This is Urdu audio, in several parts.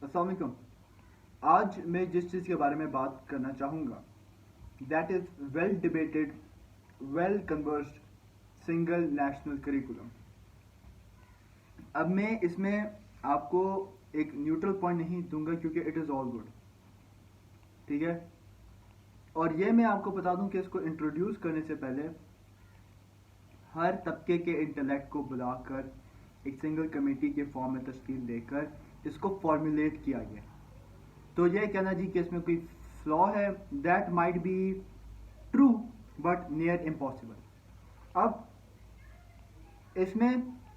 السلام علیکم. آج میں جس چیز کے بارے میں بات کرنا چاہوں گا that is well debated well conversed single national curriculum. اب میں اس میں آپ کو ایک نیوٹرل پوائنٹ نہیں دوں گا کیونکہ اٹ از آل گڈ. ٹھیک ہے. اور یہ میں آپ کو بتا دوں کہ اس کو انٹروڈیوس کرنے سے پہلے ہر طبقے کے انٹلیکٹ کو بلا کر ایک سنگل کمیٹی کے فارم میں تشکیل دے کر اس کو فارمولیٹ کیا گیا. تو یہ کہنا جی کہ اس میں کوئی فلا ہے that might be true but near impossible. اب اس میں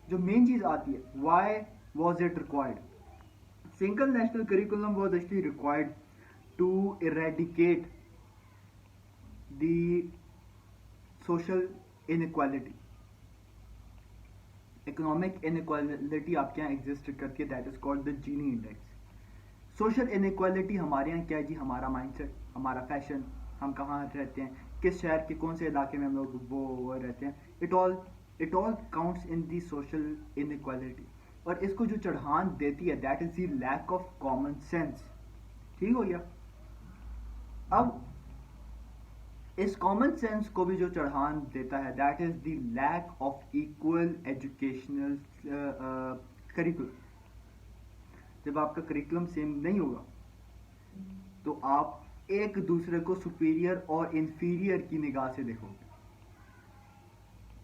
جو مین چیز آتی ہے why was it required. Single national curriculum was actually required to eradicate the social inequality. Economic inequality آپ کے یہاں ایگزسٹ کرتی ہے that is called the Gini index. Social inequality ہمارے یہاں کیا ہے جی؟ ہمارا مائنڈ سیٹ, ہمارا فیشن, ہم کہاں رہتے ہیں, کس شہر کے کون سے علاقے میں ہم لوگ وہ رہتے ہیں. It all counts in the social inequality. اور اس کو جو چڑھان دیتی ہے that is the lack of common sense. ٹھیک ہو گیا. اب اس کامن سینس کو بھی جو چڑھان دیتا ہے that is the lack of equal educational curriculum. جب آپ کا کریکولم سیم نہیں ہوگا تو آپ ایک دوسرے کو سپیریئر اور انفیریئر کی نگاہ سے دیکھو گے.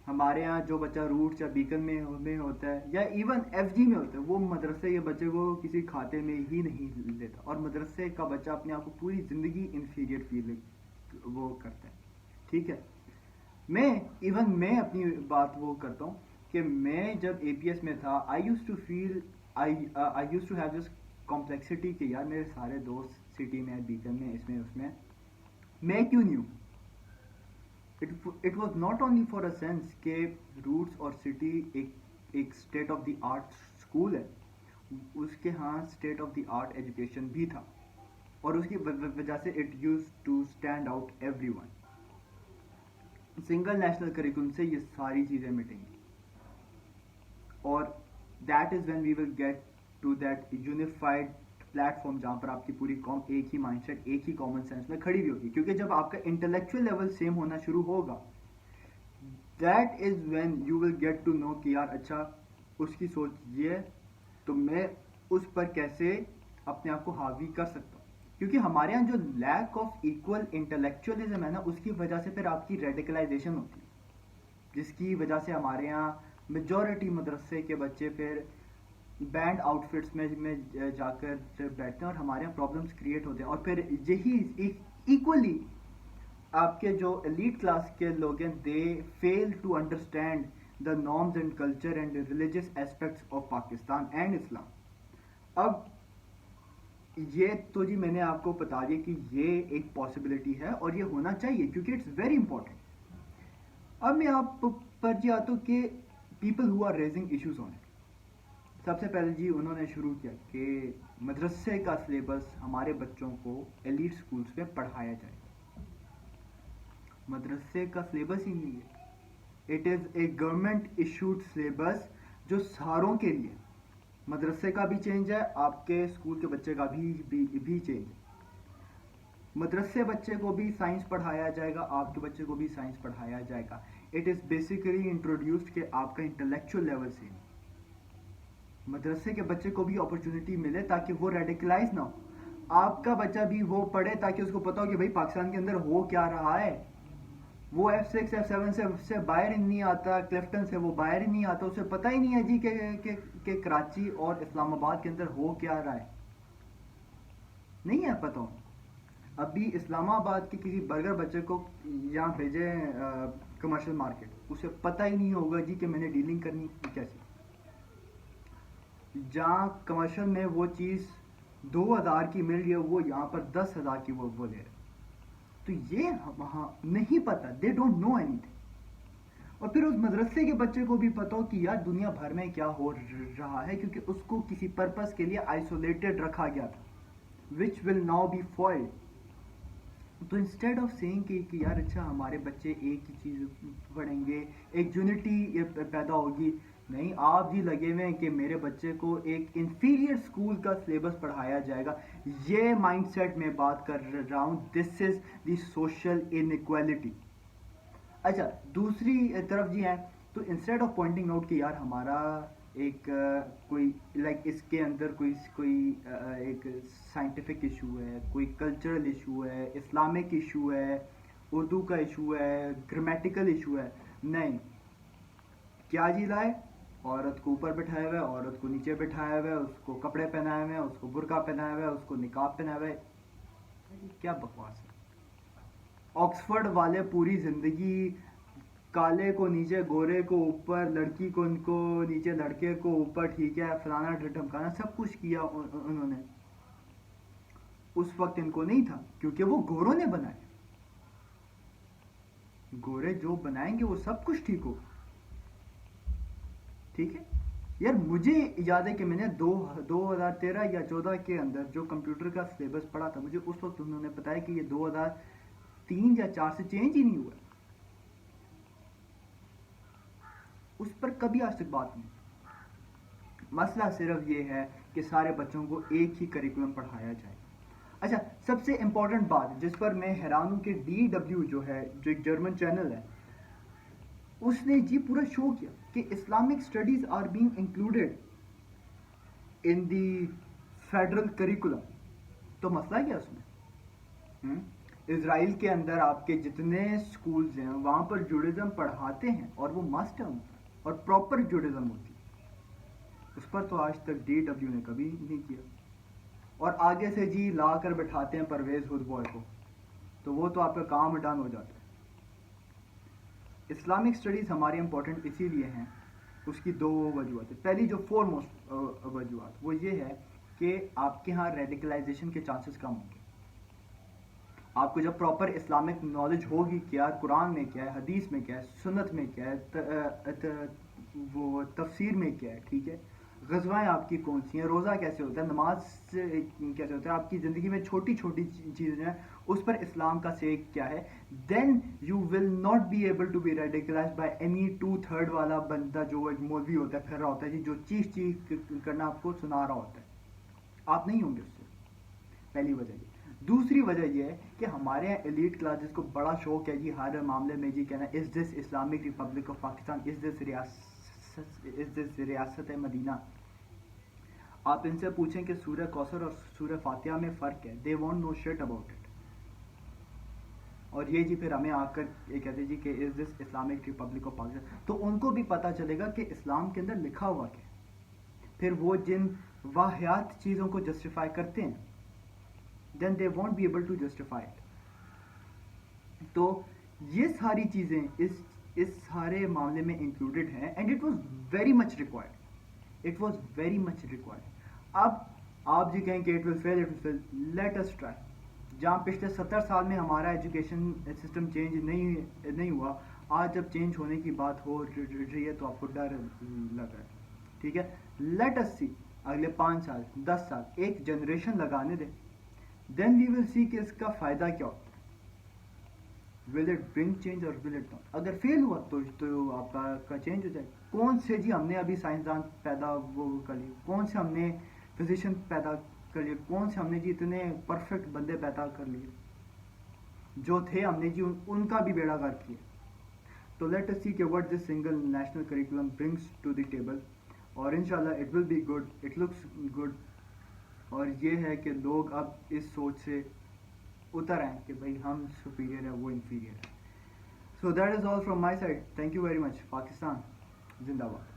ہمارے ہاں جو بچہ روٹس یا بیکن میں ہوتا ہے یا ایون ایف جی میں ہوتا ہے وہ مدرسے کے بچے کو کسی کھاتے میں ہی نہیں لیتا, اور مدرسے کا بچہ اپنے آپ کو پوری زندگی انفیریئر فیل وہ کرتا ہے. ٹھیک ہے. میں اپنی بات وہ کرتا ہوں کہ میں جب اے پی ایس میں تھا I used to feel I used to have this complexity کہ یار میرے سارے دوست سٹی میں, بیکن میں, اس میں کیوں نہیں ہوں. It was not only for a sense کہ روٹس اور سٹی ایک state of the art school ہے, اس کے ہاں state of the art education بھی تھا, اور اس کی وجہ سے it use to stand out everyone. Single national curriculum سے یہ ساری چیزیں مٹیں گی, اور that is when we will get to that unified platform جہاں پر آپ کی پوری قوم ایک ہی مائنڈ سیٹ, ایک ہی کامن سینس میں کھڑی ہوئی ہوگی. کیونکہ جب آپ کا انٹلیکچوئل لیول سیم ہونا شروع ہوگا that is when you will get to know کہ یار اچھا اس کی سوچ یہ ہے تو میں اس پر کیسے اپنے آپ کو حاوی کر سکتا ہوں. کیونکہ ہمارے یہاں جو لیک آف ایکول انٹلیکچوئلزم ہے نا, اس کی وجہ سے پھر آپ کی ریڈیکلائزیشن ہوتی ہے, جس کی وجہ سے ہمارے یہاں میجورٹی مدرسے کے بچے پھر بینڈ آؤٹ فٹس میں جا کر بیٹھتے ہیں, اور ہمارے یہاں پرابلمس کریٹ ہوتے ہیں. اور پھر یہی ایکولی آپ کے جو ایلیٹ کلاس کے لوگ ہیں they fail to understand the norms and culture and religious aspects of Pakistan and Islam. اب یہ تو جی میں نے آپ کو بتا دیا کہ یہ ایک پاسبلٹی ہے اور یہ ہونا چاہیے کیونکہ اٹس ویری امپورٹنٹ. اب میں آپ پر جی آتا ہوں کہ people who are raising issues on it. سب سے پہلے جی انہوں نے شروع کیا کہ مدرسے کا سلیبس ہمارے بچوں کو ایلیٹ اسکولس میں پڑھایا جائے. مدرسے کا سلیبس ہی نہیں ہے, it is a government issued syllabus جو ساروں کے لیے. مدرسے کا بھی چینج ہے, آپ کے اسکول کے بچے کا بھی چینج ہے. مدرسے بچے کو بھی سائنس پڑھایا جائے گا, آپ کے بچے کو بھی سائنس پڑھایا جائے گا. اٹ از بیسیکلی انٹروڈیوسڈ کہ آپ کا انٹلیکچوئل لیول سے مدرسے کے بچے کو بھی اپرچونٹی ملے تاکہ وہ ریڈیکلائز نہ ہو. آپ کا بچہ بھی وہ پڑھے تاکہ اس کو پتا ہو کہ بھائی پاکستان کے اندر ہو کیا رہا ہے. وہ F6 F7 سے باہر ہی نہیں آتا, کلفٹن سے وہ باہر ہی نہیں آتا, اسے پتہ ہی نہیں ہے جی کہ کراچی اور اسلام آباد کے اندر ہو کیا رہا ہے, نہیں ہے پتہ. ابھی اسلام آباد کے کسی برگر بچے کو یہاں بھیجے کمرشل مارکیٹ, اسے پتہ ہی نہیں ہوگا جی کہ میں نے ڈیلنگ کرنی کیسے. جہاں کمرشل میں وہ چیز 2000 کی مل رہی ہے وہ یہاں پر 10,000 کی وہ لے رہے. تو یہ وہاں نہیں پتا, they don't know anything. اور پھر اس مدرسے کے بچے کو بھی پتا ہو کہ یار دنیا بھر میں کیا ہو رہا ہے, کیونکہ اس کو کسی پرپس کے لیے آئسولیٹڈ رکھا گیا تھا وچ ول ناؤ بی فوائلڈ. تو انسٹیڈ آف سیئنگ کہ یار اچھا ہمارے بچے ایک ہی چیز پڑھیں گے, ایک یونٹی پیدا ہوگی, نہیں آپ جی لگے ہوئے ہیں کہ میرے بچے کو ایک انفیریئر اسکول کا سلیبس پڑھایا جائے گا. یہ مائنڈ سیٹ میں بات کر رہا ہوں. دس از دی سوشل انیکویلٹی. اچھا دوسری طرف جی ہیں تو انسٹیڈ آف پوائنٹنگ آؤٹ کہ یار ہمارا ایک کوئی لائک اس کے اندر کوئی ایک سائنٹیفک ایشو ہے, کوئی کلچرل ایشو ہے, اسلامک ایشو ہے, اردو کا ایشو ہے, گرامیٹیکل ایشو ہے, نہیں. کیا جی لائے, عورت کو اوپر بٹھایا ہوا ہے, عورت کو نیچے بٹھایا ہوا ہے, اس کو کپڑے پہنائے ہوئے ہیں, اس کو برقع پہنایا ہوا ہے, اس کو نقاب پہنایا ہوا ہے. کیا بکواس ہے. آکسفورڈ والے پوری زندگی کالے کو نیچے, گورے کو اوپر, لڑکی کو ان کو نیچے, لڑکے کو اوپر, ٹھیک ہے, فلانا ڈھمکانا سب کچھ کیا انہوں نے. اس وقت ان کو نہیں تھا کیونکہ وہ گوروں نے بنائے. گورے جو بنائیں گے وہ سب کچھ ٹھیک ہو. ٹھیک ہے یار, مجھے یاد ہے کہ میں نے 2013 یا 14 کے اندر جو کمپیوٹر کا سلیبس پڑھا تھا, مجھے اس وقت انہوں نے بتایا کہ یہ 2003 یا 4 سے چینج ہی نہیں ہوا. اس پر کبھی آج تک بات نہیں. مسئلہ صرف یہ ہے کہ سارے بچوں کو ایک ہی کریکولم پڑھایا جائے. اچھا سب سے امپورٹنٹ بات جس پر میں حیران ہوں کہ DW جو ہے, جو ایک جرمن چینل ہے, اس نے جی پورا شو کیا کہ Islamic studies are being included in the federal curriculum. تو مسئلہ کیا اس میں؟ اسرائیل کے اندر آپ کے جتنے اسکولز ہیں وہاں پر جوڈزم پڑھاتے ہیں اور وہ مسٹ ہے اور پراپر جوڈزم ہوتی ہے. اس پر تو آج تک DW نے کبھی نہیں کیا. اور آگے سے جی لا کر بٹھاتے ہیں پرویز ہد بوائے کو, تو وہ تو آپ کا کام ڈن ہو جاتا ہے. اسلامک اسٹڈیز ہماری امپورٹنٹ اسی لیے ہیں, اس کی 2 وجوہات ہیں. پہلی جو فور موسٹ وجوہات وہ یہ ہے کہ آپ کے ہاں ریڈیکلائزیشن کے چانسز کم ہوں گے. آپ کو جب پراپر اسلامک نالج ہوگی کہ یار قرآن میں کیا ہے, حدیث میں کیا ہے, سنت میں کیا ہے, وہ تفسیر میں کیا ہے, ٹھیک ہے, غزوائیں آپ کی کون سی ہیں, روزہ کیسے ہوتا ہے, نماز کیسے ہوتا ہے, آپ کی زندگی میں چھوٹی چھوٹی چیزیں ہیں اس پر اسلام کا سیک کیا ہے, then you will not be able to be radicalized by any 2/3 والا بندہ جو ایک مولوی ہوتا ہے, پھر رہا ہوتا ہے جی, جو چیخ کرنا آپ کو سنا رہا ہوتا ہے. آپ نہیں ہوں گے اس سے. پہلی وجہ یہ. دوسری وجہ یہ ہے کہ ہمارے یہاں ایلیٹ کلاس جس کو بڑا شوق ہے جی ہر معاملے میں جی کہنا از this Islamic republic of Pakistan, از دس ریاست مدینہ. آپ ان سے پوچھیں کہ سورہ کوثر اور سورہ فاتحہ میں فرق ہے, they won't know shit about it. اور یہ جی پھر ہمیں آ کر یہ کہتے جی کہ از this Islamic republic of Pakistan, تو ان کو بھی پتہ چلے گا کہ اسلام کے اندر لکھا ہوا کیا. پھر وہ جن واحیات چیزوں کو جسٹیفائی کرتے ہیں, then they won't be able to justify it. تو یہ ساری چیزیں اس سارے معاملے میں انکلوڈیڈ ہیں, and it was very much required. It was very much required. اب آپ جی کہیں کہ it will fail, let us try. جہاں پچھلے 70 سال میں ہمارا ایجوکیشن سسٹم چینج نہیں ہوا, آج جب چینج ہونے کی بات ہو رہی ہے تو آپ کو ڈر لگ رہا ہے. ٹھیک ہے, لیٹ اس سی اگلے 5 سال 10 سال ایک جنریشن لگانے دیں, دین وی ول سی کہ اس کا فائدہ کیا ہوتا ہے. ول اٹ برنگ چینج اور ول اٹ ناٹ. اگر فیل ہوا تو آپ کا چینج ہو جائے. کون سے جی ہم نے ابھی سائنسدان پیدا وہ کر لیے, کون سے ہم نے فزیشین پیدا کر لیے, کون سے ہم نے جی اتنے پرفیکٹ بندے پیدا کر لیے, جو تھے ہم نے جی ان کا بھی بیڑا غرق کیا. تو لیٹ اس سی کہ what this single national curriculum brings to the table, اور انشاءاللہ it will be good, it looks good. اور یہ ہے کہ لوگ اب اس سوچ سے اتر آئیں کہ بھائی ہم سپیریئر ہے وہ انفیریئر ہے. So that is all from my side. Thank you very much. Pakistan زندہ باد.